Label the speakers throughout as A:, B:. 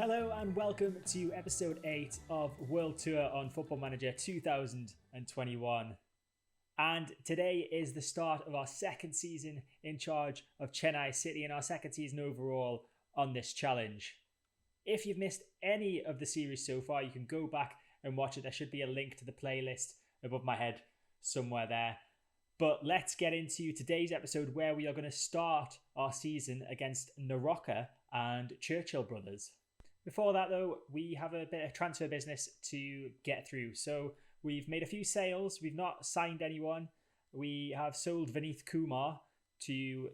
A: Hello and welcome to episode 8 of World Tour on Football Manager 2021. And today is the start of our second season in charge of Chennai City and our second season overall on this challenge. If you've missed any of the series so far, you can go back and watch it. There should be a link to the playlist above my head somewhere there. But let's get into today's episode where we are going to start our season against Narocca and Churchill Brothers. Before that, though, we have a bit of transfer business to get through. So we've made a few sales. We've not signed anyone. We have sold Vineeth Kumar to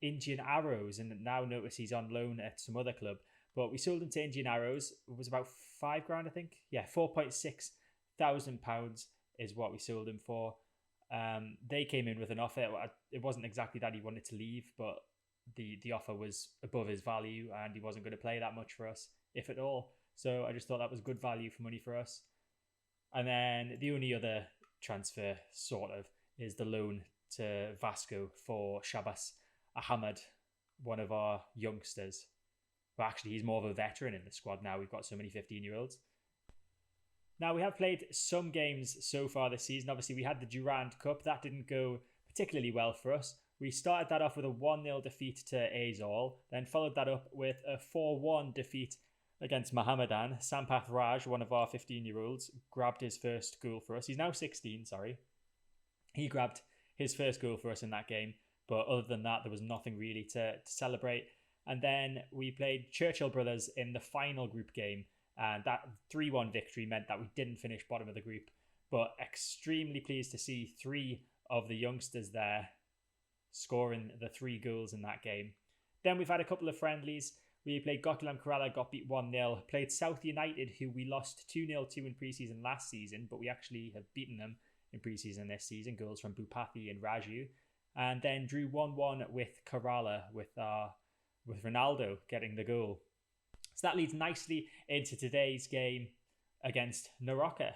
A: Indian Arrows and now notice he's on loan at some other club. But we sold him to Indian Arrows. It was about £5,000, I think. Yeah, £4,600 is what we sold him for. They came in with an offer. It wasn't exactly that he wanted to leave, but the offer was above his value and he wasn't going to play that much for us, if at all. So I just thought that was good value for money for us. And then the only other transfer sort of is the loan to Vasco for Shabas Ahmad, one of our youngsters. Well, actually, he's more of a veteran in the squad now. We've got so many 15-year-olds. Now, we have played some games so far this season. Obviously, we had the Durand Cup. That didn't go particularly well for us. We started that off with a 1-0 defeat to Aizawl, then followed that up with a 4-1 defeat against Mohammedan. Sampath Raj, one of our 15-year-olds, grabbed his first goal for us. He's now 16, sorry. He grabbed his first goal for us in that game, but other than that, there was nothing really to celebrate. And then we played Churchill Brothers in the final group game, and that 3-1 victory meant that we didn't finish bottom of the group, but extremely pleased to see 3 of the youngsters there scoring the 3 goals in that game. Then we've had a couple of friendlies. We played Gotland Kerala, got beat 1-0. Played South United, who we lost 2-0 to in pre-season last season, but we actually have beaten them in pre-season this season. Goals from Bhupathi and Raju. And then drew 1-1 with Kerala, with Ronaldo getting the goal. So that leads nicely into today's game against Narocca.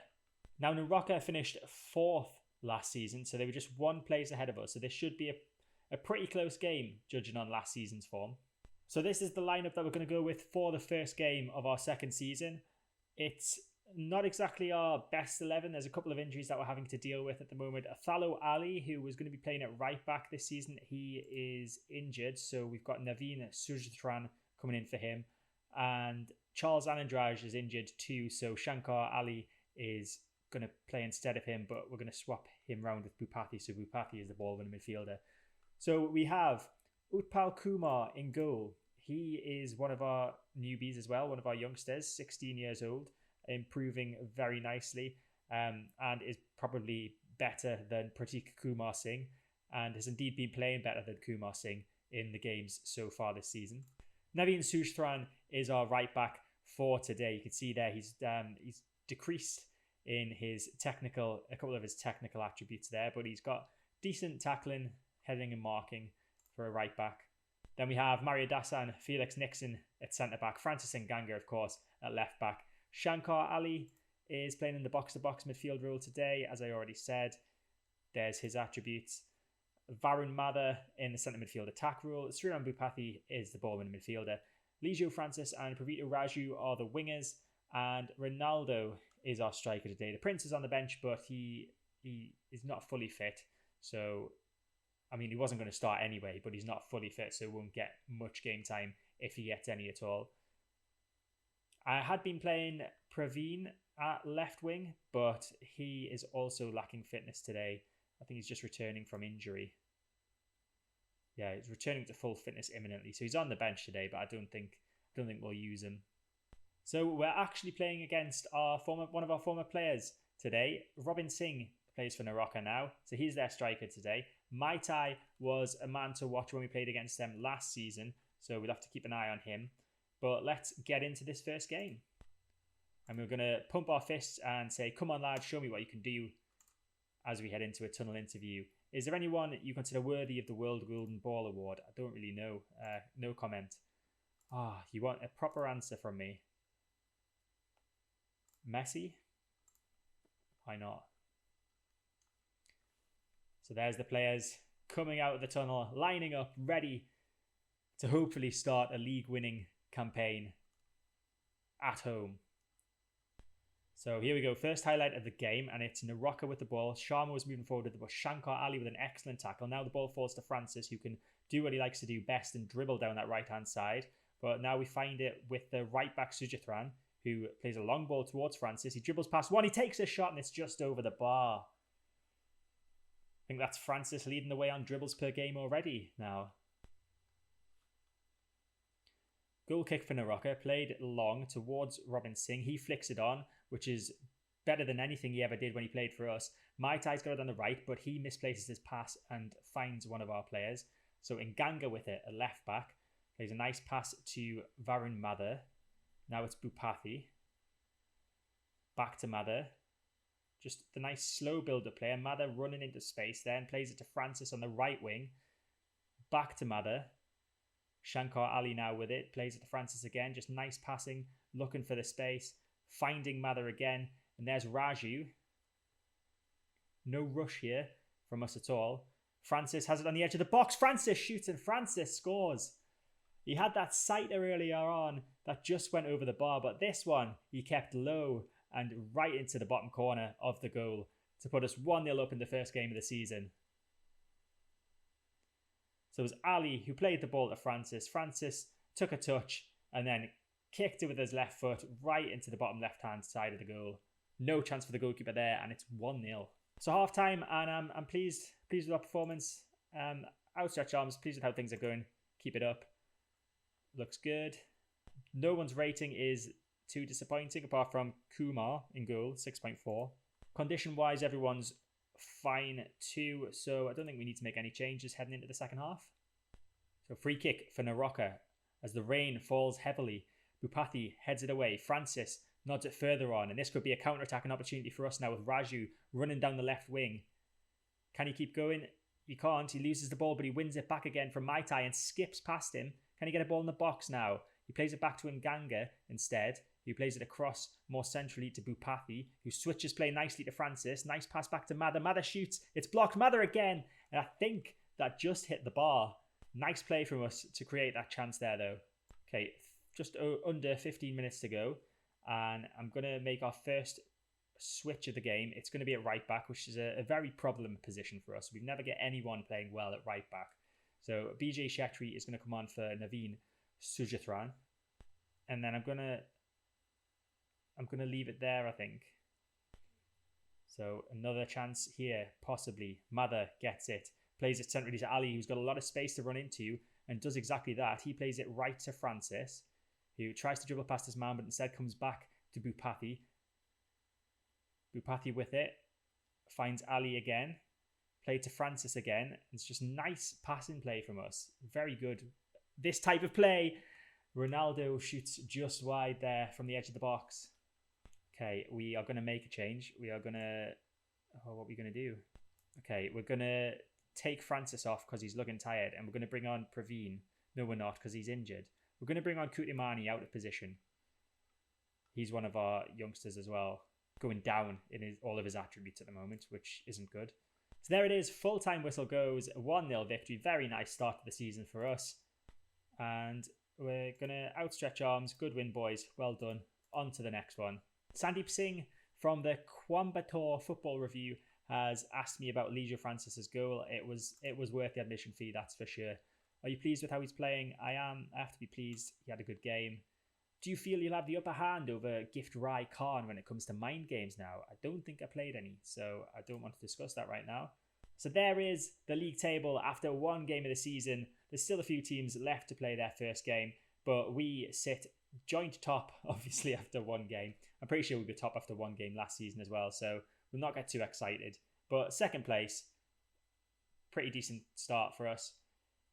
A: Now, Narocca finished 4th last season, so they were just 1 place ahead of us. So this should be a pretty close game, judging on last season's form. So this is the lineup that we're going to go with for the first game of our second season. It's not exactly our best 11. There's a couple of injuries that we're having to deal with at the moment. Athalo Ali, who was going to be playing at right back this season, he is injured. So we've got Naveen Sujithran coming in for him. And Charles Anandraj is injured too. So Shankar Ali is going to play instead of him, but we're going to swap him round with Bhupathi. So Bhupathi is the ball-winning midfielder. So we have Utpal Kumar in goal. He is one of our newbies as well, one of our youngsters, 16 years old, improving very nicely and is probably better than Pratik Kumar Singh and has indeed been playing better than Kumar Singh in the games so far this season. Naveen Sujithran is our right back for today. You can see there he's decreased in a couple of his technical attributes there, but he's got decent tackling, heading and marking for a right back. Then we have Mario Dasan, Felix Nixon at centre back, Francis Nganga, of course, at left back. Shankar Ali is playing in the box-to-box midfield role today, as I already said. There's his attributes. Varun Mather in the centre midfield attack role. Sriram Bhupathi is the ball-winning midfielder. Lijo Francis and Pravito Raju are the wingers. And Ronaldo is our striker today. The Prince is on the bench, but he is not fully fit. So, I mean, he wasn't going to start anyway, but he's not fully fit, so won't get much game time if he gets any at all. I had been playing Praveen at left wing, but he is also lacking fitness today. I think he's just returning from injury. Yeah, he's returning to full fitness imminently. So he's on the bench today, but I don't think we'll use him. So we're actually playing against one of our former players today. Robin Singh plays for Narocca now, so he's their striker today. Mai Tai was a man to watch when we played against them last season, so we'll have to keep an eye on him. But let's get into this first game. And we're going to pump our fists and say, come on lads, show me what you can do as we head into a tunnel interview. Is there anyone you consider worthy of the World Golden Ball Award? I don't really know. No comment. You want a proper answer from me? Messi? Why not? So there's the players coming out of the tunnel, lining up, ready to hopefully start a league-winning campaign. at home. So here we go. First highlight of the game, and it's Naraka with the ball. Sharma was moving forward with the ball. Shankar Ali with an excellent tackle. Now the ball falls to Francis, who can do what he likes to do best and dribble down that right-hand side. But now we find it with the right-back Sujithran, who plays a long ball towards Francis. He dribbles past one. He takes a shot, and it's just over the bar. I think that's Francis leading the way on dribbles per game already now. Goal kick for Naraka, played long towards Robin Singh. He flicks it on, which is better than anything he ever did when he played for us. Mai Tai's got it on the right, but he misplaces his pass and finds one of our players. So Nganga with it, a left back, plays a nice pass to Varun Mather. Now it's Bhupathi. Back to Mather. Just the nice slow build-up play. Mather running into space, then plays it to Francis on the right wing. Back to Mather. Shankar Ali now with it, plays it to Francis again, just nice passing, looking for the space, finding Mather again, and there's Raju. No rush here from us at all. Francis has it on the edge of the box. Francis shoots and Francis scores. He had that sighter earlier on that just went over the bar, but this one he kept low and right into the bottom corner of the goal to put us 1-0 up in the first game of the season. So it was Ali who played the ball to Francis. Francis took a touch and then kicked it with his left foot right into the bottom left-hand side of the goal. No chance for the goalkeeper there, and it's 1-0. So half-time, and I'm pleased with our performance. Outstretched arms, pleased with how things are going. Keep it up. Looks good. No one's rating is too disappointing, apart from Kumar in goal, 6.4. Condition-wise, everyone's fine too, so I don't think we need to make any changes heading into the second half. So free kick for Naraka as the rain falls heavily. Bhupathi heads it away. Francis nods it further on, and this could be a counter-attacking opportunity for us now with Raju running down the left wing. Can he keep going? He can't. He loses the ball, but he wins it back again from Mai Tai and skips past him. Can he get a ball in the box now? He plays it back to Nganga instead, who plays it across more centrally to Bhupathi, who switches play nicely to Francis. Nice pass back to Mather. Mather shoots. It's blocked. Mather again. And I think that just hit the bar. Nice play from us to create that chance there, though. Okay, just under 15 minutes to go. And I'm going to make our first switch of the game. It's going to be at right back, which is a very problem position for us. We've never get anyone playing well at right back. So BJ Shetty is going to come on for Naveen Sujithran. And then I'm going to leave it there, I think. So another chance here, possibly. Mather gets it. Plays it centrally to Ali, who's got a lot of space to run into, and does exactly that. He plays it right to Francis, who tries to dribble past his man, but instead comes back to Bhupathi. Bhupathi with it. Finds Ali again. Played to Francis again. It's just nice passing play from us. Very good. This type of play. Ronaldo shoots just wide there from the edge of the box. Okay, we are going to make a change. We are going to... Oh, what are we going to do? Okay, we're going to take Francis off because he's looking tired, and we're going to bring on Praveen. No, we're not, because he's injured. We're going to bring on Kutimani out of position. He's one of our youngsters as well. Going down in all of his attributes at the moment, which isn't good. So there it is. Full-time whistle goes. 1-0 victory. Very nice start to the season for us. And we're going to outstretch arms. Good win, boys. Well done. On to the next one. Sandeep Singh from the Coimbatore Football Review has asked me about Leisure Francis's goal. It was worth the admission fee, that's for sure. Are you pleased with how he's playing? I am. I have to be pleased. He had a good game. Do you feel you'll have the upper hand over Gift Rai Khan when it comes to mind games now? I don't think I played any, so I don't want to discuss that right now. So there is the league table after one game of the season. There's still a few teams left to play their first game, but we sit joint top, obviously, after one game. I'm pretty sure we were top after one game last season as well, so we'll not get too excited. But second place, pretty decent start for us.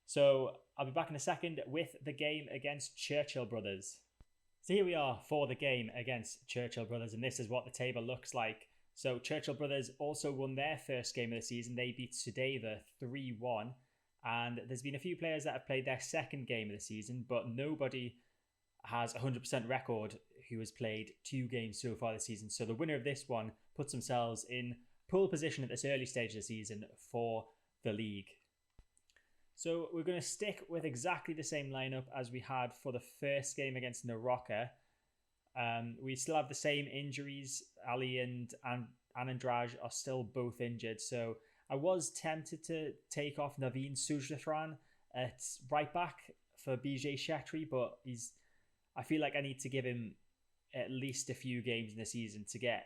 A: So I'll be back in a second with the game against Churchill Brothers. So here we are for the game against Churchill Brothers, and this is what the table looks like. So Churchill Brothers also won their first game of the season. They beat Sudeva 3-1, and there's been a few players that have played their second game of the season, but nobody has 100% record who has played 2 games so far this season. So the winner of this one puts themselves in pole position at this early stage of the season for the league. So we're going to stick with exactly the same lineup as we had for the first game against Naraka. We still have the same injuries. Ali and Anandraj are still both injured. So I was tempted to take off Naveen Sujnathran at right back for BJ Shetty, but I feel like I need to give him at least a few games in the season to get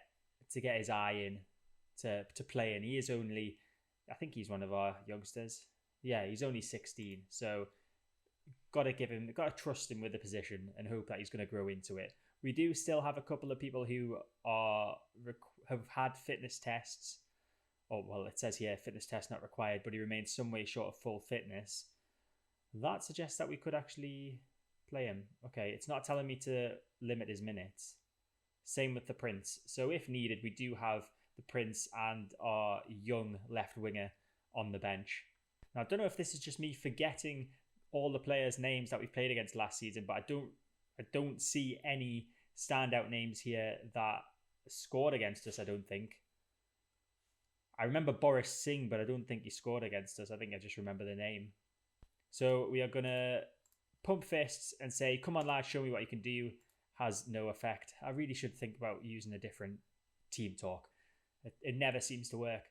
A: his eye in to play. And he is only, I think he's one of our youngsters. Yeah, he's only 16. So got to trust him with the position and hope that he's going to grow into it. We do still have a couple of people who have had fitness tests. Oh, well, it says here fitness test not required, but he remains some way short of full fitness. That suggests that we could actually play him. Okay, it's not telling me to limit his minutes. Same with the Prince. So if needed, we do have the Prince and our young left winger on the bench. Now, I don't know if this is just me forgetting all the players' names that we played against last season, but I don't see any standout names here that scored against us, I don't think. I remember Boris Singh, but I don't think he scored against us. I think I just remember the name. So we are going to pump fists and say, come on, lads, show me what you can do. Has no effect. I really should think about using a different team talk. It never seems to work.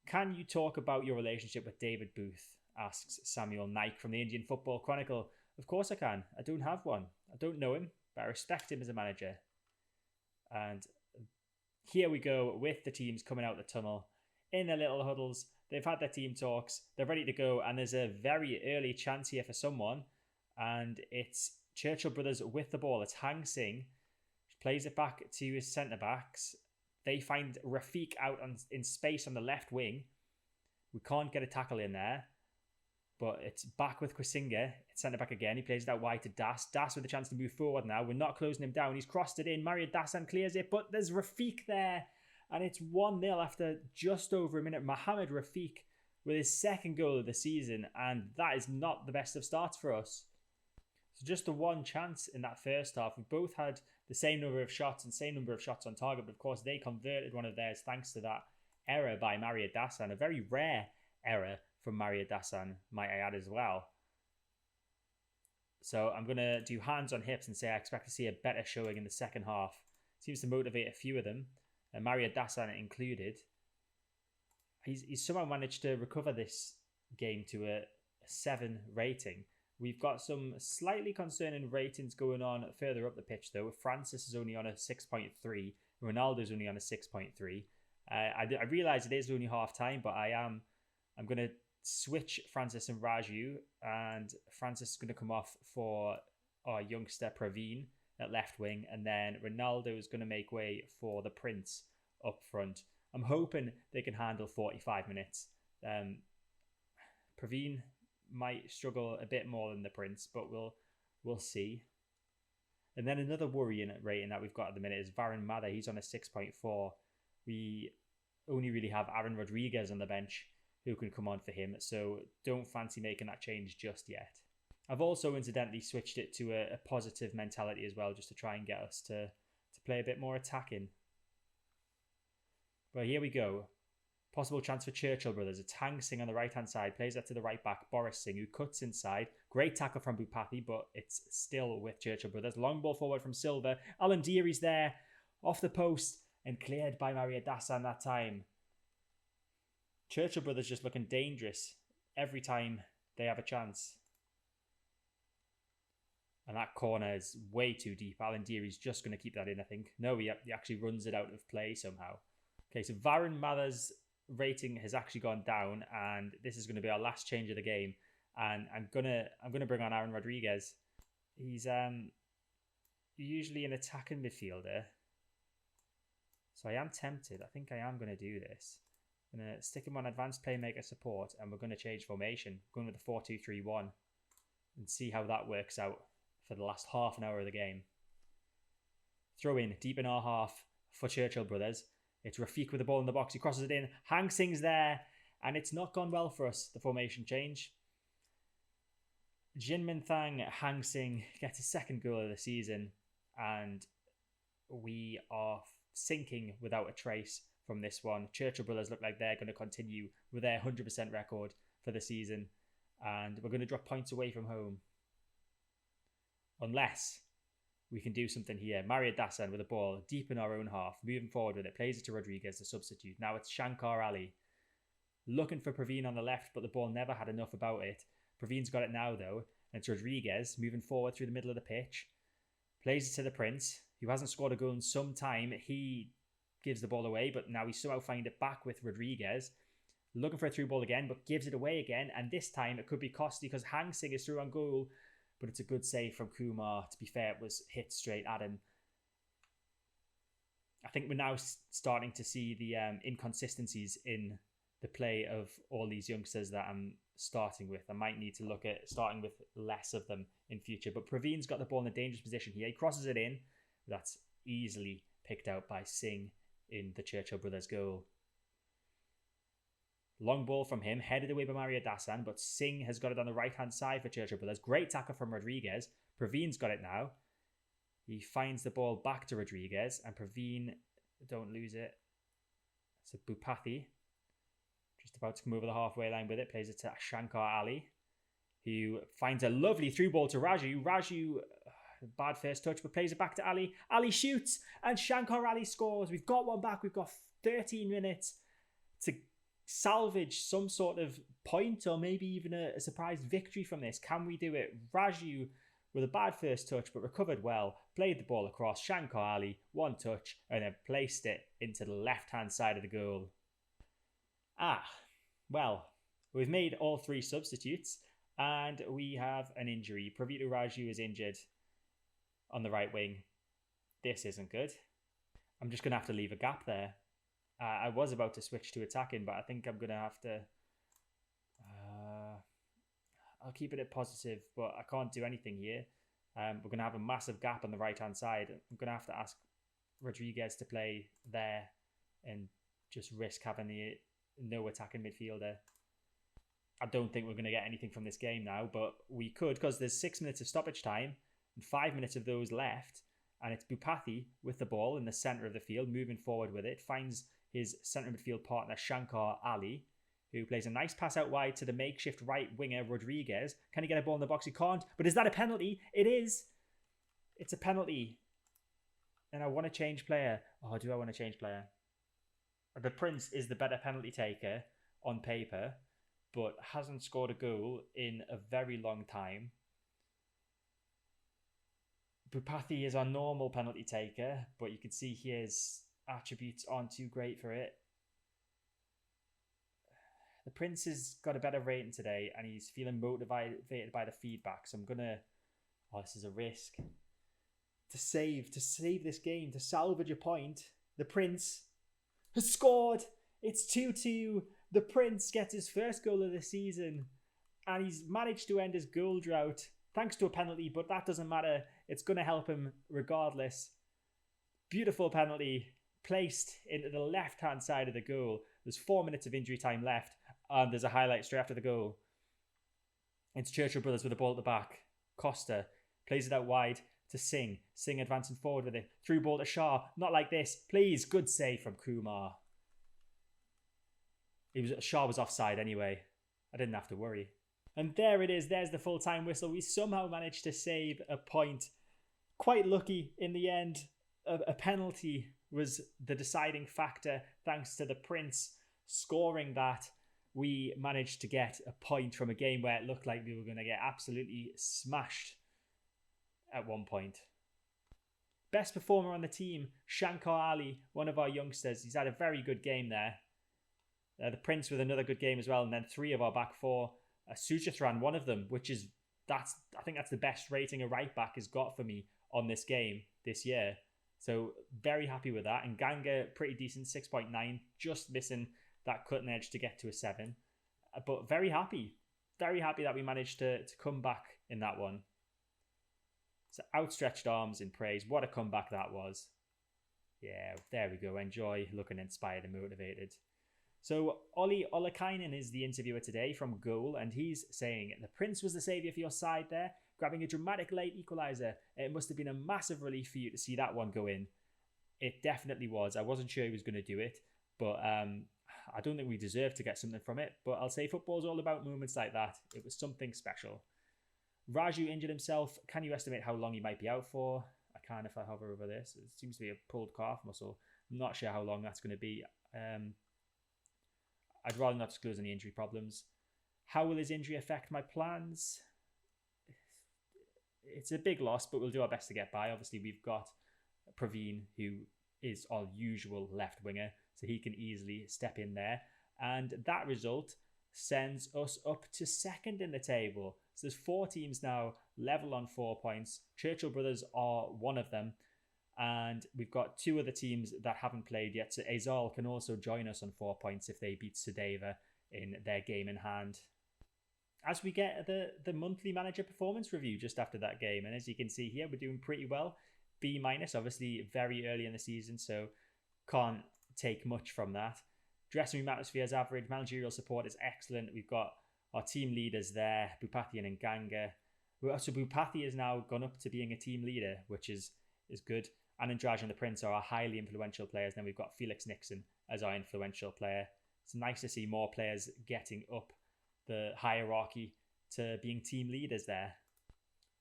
A: Can you talk about your relationship with David Booth? Asks Samuel Naik from the Indian Football Chronicle. Of course I can. I don't have one. I don't know him, but I respect him as a manager. And here we go with the teams coming out the tunnel in their little huddles. They've had their team talks. They're ready to go. And there's a very early chance here for someone. And it's Churchill Brothers with the ball. It's Hang Singh. Plays it back to his centre-backs. They find Rafiq out in space on the left wing. We can't get a tackle in there. But it's back with Kwasinga. It's centre-back again. He plays it out wide to Das. Das with a chance to move forward now. We're not closing him down. He's crossed it in. Mario Dassan clears it. But there's Rafiq there. And it's 1-0 after just over a minute. Mohamed Rafiq with his second goal of the season. And that is not the best of starts for us. So just the one chance in that first half. We both had the same number of shots and same number of shots on target. But of course, they converted one of theirs thanks to that error by Mario Dassan. A very rare error from Mario Dassan, might I add as well. So I'm going to do hands on hips and say I expect to see a better showing in the second half. Seems to motivate a few of them, and Mario Dassan included. He's somehow managed to recover this game to a 7 rating. We've got some slightly concerning ratings going on further up the pitch though. Francis is only on a 6.3. Ronaldo's only on a 6.3. I realise it is only half time, but I'm going to switch Francis and Raju, and Francis is going to come off for our youngster Praveen at left wing, and then Ronaldo is going to make way for the Prince up front. I'm hoping they can handle 45 minutes. Praveen might struggle a bit more than the Prince, but we'll see. And then another worrying rating that we've got at the minute is Varun Mather. He's on a 6.4. We only really have Aaron Rodriguez on the bench who can come on for him, so don't fancy making that change just yet. I've also incidentally switched it to a positive mentality as well, just to try and get us to play a bit more attacking. But here we go. Possible chance for Churchill Brothers. It's Hang Singh on the right-hand side, plays that to the right back, Boris Singh, who cuts inside. Great tackle from Bupati, but it's still with Churchill Brothers. Long ball forward from Silva. Alan Deary's there, off the post, and cleared by Mario Dassan that time. Churchill Brothers just looking dangerous every time they have a chance. And that corner is way too deep. Alan Deary's just going to keep that in, I think. No, he actually runs it out of play somehow. Okay, so Varun Mather's rating has actually gone down, and this is going to be our last change of the game. And I'm gonna bring on Aaron Rodriguez. He's usually an attacking midfielder, so I am tempted. I think I am going to do this. I'm going to stick him on advanced playmaker support, and we're going to change formation, going with the 4-2-3-1, and see how that works out for the last half an hour of the game. Throw in deep in our half for Churchill Brothers. It's Rafiq with the ball in the box. He crosses it in. Hang Singh's there, and it's not gone well for us, the formation change. Jin Min Thang, Hang Singh gets his second goal of the season, and we are sinking without a trace from this one. Churchill Brothers look like they're going to continue with their 100% record for the season, and we're going to drop points away from home. Unless we can do something here. Mario Dassan with the ball deep in our own half, moving forward with it, plays it to Rodriguez, the substitute. Now it's Shankar Ali looking for Praveen on the left, but the ball never had enough about it. Praveen's got it now though, and it's Rodriguez moving forward through the middle of the pitch, plays it to the Prince, who hasn't scored a goal in some time. He gives the ball away, but now he's somehow find it back with Rodriguez, looking for a through ball again, but gives it away again, and this time it could be costly because Hang Sing is through on goal. But it's a good save from Kumar. To be fair, it was hit straight at him. I think we're now starting to see the inconsistencies in the play of all these youngsters that I'm starting with. I might need to look at starting with less of them in future. But Praveen's got the ball in a dangerous position here. He crosses it in. That's easily picked out by Singh in the Churchill Brothers goal. Long ball from him, headed away by Mario Dassan, but Singh has got it on the right-hand side for Churchill Brothers. Great tackle from Rodriguez. Praveen's got it now. He finds the ball back to Rodriguez, and Praveen, don't lose it. It's a Bhupathi. Just about to come over the halfway line with it. Plays it to Shankar Ali, who finds a lovely through ball to Raju. Raju, bad first touch, but plays it back to Ali. Ali shoots, and Shankar Ali scores. We've got one back. We've got 13 minutes to salvage some sort of point or maybe even a surprise victory from this. Can we do it? Raju with a bad first touch but recovered well, played the ball across. Shankar Ali, one touch, and then placed it into the left hand side of the goal. Well, we've made all three substitutes and we have an injury. Pravito Raju is injured on the right wing. This isn't good. I'm just going to have to leave a gap there. I was about to switch to attacking, but I think I'm going to have to... I'll keep it at positive, but I can't do anything here. We're going to have a massive gap on the right-hand side. I'm going to have to ask Rodriguez to play there and just risk having no attacking midfielder. I don't think we're going to get anything from this game now, but we could, because there's 6 minutes of stoppage time and 5 minutes of those left, and it's Bhupathi with the ball in the centre of the field, moving forward with it, finds his centre midfield partner Shankar Ali, who plays a nice pass out wide to the makeshift right winger Rodriguez. Can he get a ball in the box? He can't. But is that a penalty? It is. It's a penalty. And I want to change player. Oh, do I want to change player? The Prince is the better penalty taker on paper, but hasn't scored a goal in a very long time. Bhupathi is our normal penalty taker, but you can see his attributes aren't too great for it. The Prince has got a better rating today and he's feeling motivated by the feedback. So I'm going to... Oh, this is a risk. To save this game, to salvage a point, the Prince has scored. It's 2-2. The Prince gets his first goal of the season and he's managed to end his goal drought thanks to a penalty, but that doesn't matter. It's going to help him regardless. Beautiful penalty placed into the left-hand side of the goal. There's 4 minutes of injury time left, and there's a highlight straight after the goal. It's Churchill Brothers with the ball at the back. Costa plays it out wide to Singh. Singh advancing forward with it. Through ball to Shah. Not like this. Please, good save from Kumar. Shah was offside anyway. I didn't have to worry. And there it is. There's the full-time whistle. We somehow managed to save a point. Quite lucky in the end. A penalty was the deciding factor. Thanks to the Prince scoring that, we managed to get a point from a game where it looked like we were going to get absolutely smashed at one point. Best performer on the team, Shankar Ali, one of our youngsters. He's had a very good game there. The Prince with another good game as well, and then 3 of our back 4. Suchithran, one of them, I think that's the best rating a right back has got for me on this game this year. So very happy with that. And Ganga, pretty decent, 6.9, just missing that cutting edge to get to a 7. But very happy that we managed to come back in that one. So outstretched arms in praise. What a comeback that was. Yeah, there we go. Enjoy looking inspired and motivated. So Ollie Olakainen is the interviewer today from Goal, and he's saying, the Prince was the saviour for your side there, grabbing a dramatic late equaliser. It must have been a massive relief for you to see that one go in. It definitely was. I wasn't sure he was going to do it, but I don't think we deserved to get something from it. But I'll say football's all about moments like that. It was something special. Raju injured himself. Can you estimate how long he might be out for? I can if I hover over this. It seems to be a pulled calf muscle. I'm not sure how long that's going to be. I'd rather not disclose any injury problems. How will his injury affect my plans? It's a big loss, but we'll do our best to get by. Obviously, we've got Praveen, who is our usual left winger, so he can easily step in there. And that result sends us up to second in the table. So there's 4 teams now level on 4 points. Churchill Brothers are one of them. And we've got 2 other teams that haven't played yet. So Azal can also join us on 4 points if they beat Sudeva in their game in hand. As we get the monthly manager performance review just after that game. And as you can see here, we're doing pretty well. B-, obviously very early in the season, so can't take much from that. Dressing room atmosphere is average. Managerial support is excellent. We've got our team leaders there, Bupati and Nganga. So Bupati has now gone up to being a team leader, which is good. Anandraj and the Prince are our highly influential players. Then we've got Felix Nixon as our influential player. It's nice to see more players getting up the hierarchy to being team leaders there.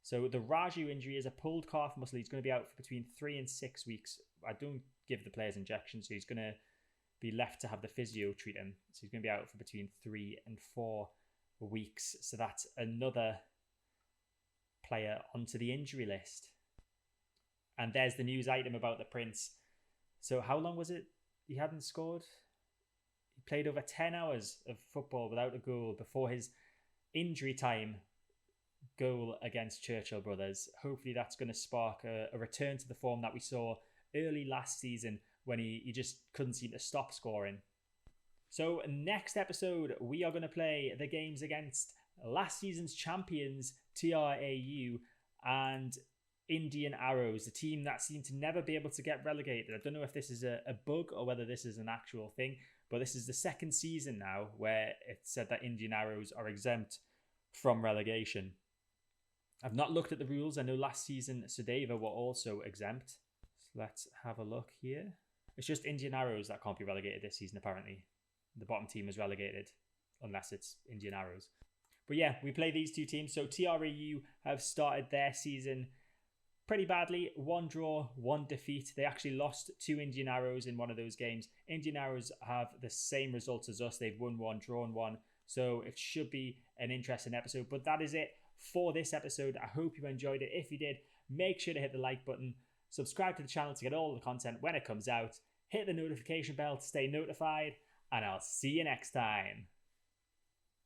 A: So the Raju injury is a pulled calf muscle. He's going to be out for between 3 and 6 weeks. I don't give the players injections, so he's going to be left to have the physio treat him. So he's going to be out for between 3 and 4 weeks. So that's another player onto the injury list. And there's the news item about the Prince. So how long was it he hadn't scored? He played over 10 hours of football without a goal before his injury time goal against Churchill Brothers. Hopefully that's going to spark a return to the form that we saw early last season when he just couldn't seem to stop scoring. So next episode, we are going to play the games against last season's champions, TRAU, and Indian Arrows, the team that seemed to never be able to get relegated. I don't know if this is a bug or whether this is an actual thing, but this is the second season now where it said that Indian Arrows are exempt from relegation. I've not looked at the rules. I know last season Sudeva were also exempt. So let's have a look here. It's just Indian Arrows that can't be relegated this season, apparently. The bottom team is relegated, unless it's Indian Arrows. But yeah, we play these 2 teams. So TRAU have started their season pretty badly. 1 draw, 1 defeat. They actually lost to Indian Arrows in one of those games. Indian Arrows have the same results as us. They've won 1, drawn 1. So it should be an interesting episode. But that is it for this episode. I hope you enjoyed it. If you did, make sure to hit the like button. Subscribe to the channel to get all the content when it comes out. Hit the notification bell to stay notified. And I'll see you next time.